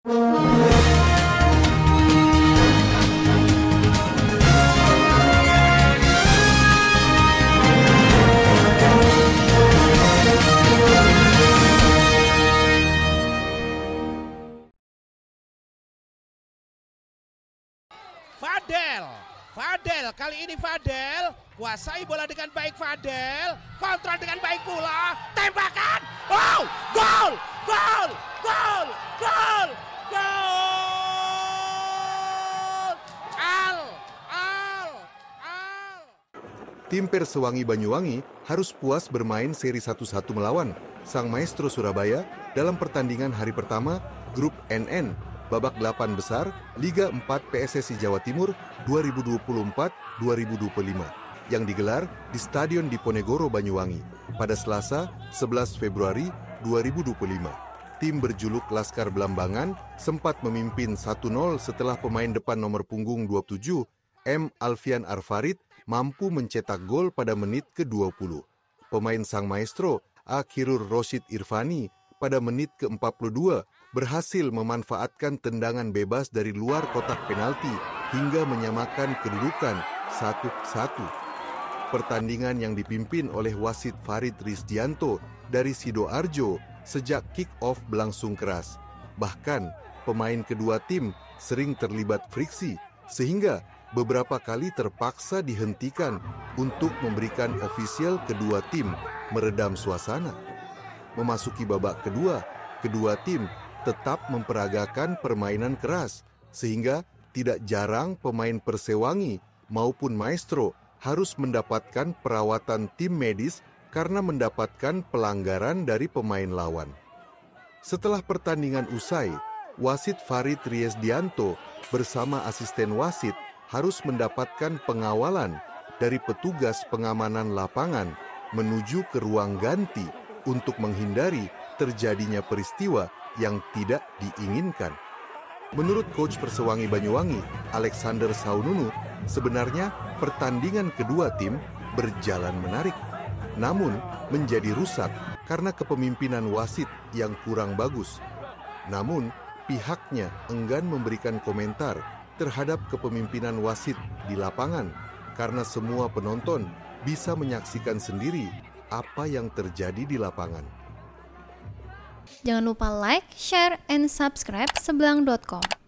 Fadel, kali ini Fadel kuasai bola dengan baik. Fadel kontrol dengan baik pula, tembakan, oh, gol, gol, gol, gol, gol, al. Tim Persewangi Banyuwangi harus puas bermain seri 1-1 melawan Sang Maestro Surabaya dalam pertandingan hari pertama Grup NN babak 8 besar Liga 4 PSSI Jawa Timur 2024-2025 yang digelar di Stadion Diponegoro Banyuwangi pada Selasa 11 Februari 2025. Tim berjuluk Laskar Belambangan sempat memimpin 1-0 setelah pemain depan nomor punggung 27 M. Alfian Arfarid mampu mencetak gol pada menit ke-20. Pemain Sang Maestro Akhirur Rosyid Irfani pada menit ke-42 berhasil memanfaatkan tendangan bebas dari luar kotak penalti hingga menyamakan kedudukan 1-1. Pertandingan yang dipimpin oleh wasit Farid Rizdianto dari Sidoarjo sejak kick-off berlangsung keras. Bahkan pemain kedua tim sering terlibat friksi sehingga beberapa kali terpaksa dihentikan untuk memberikan ofisial kedua tim meredam suasana. Memasuki babak kedua, kedua tim tetap memperagakan permainan keras, sehingga tidak jarang pemain Persewangi maupun Maestro harus mendapatkan perawatan tim medis karena mendapatkan pelanggaran dari pemain lawan. Setelah pertandingan usai, wasit Farid Rizdianto bersama asisten wasit harus mendapatkan pengawalan dari petugas pengamanan lapangan menuju ke ruang ganti untuk menghindari terjadinya peristiwa yang tidak diinginkan. Menurut coach Persewangi Banyuwangi, Alexander Saununu, sebenarnya pertandingan kedua tim berjalan menarik, namun menjadi rusak karena kepemimpinan wasit yang kurang bagus. Namun, pihaknya enggan memberikan komentar terhadap kepemimpinan wasit di lapangan karena semua penonton bisa menyaksikan sendiri apa yang terjadi di lapangan. Jangan lupa like, share, and subscribe sebelang.com.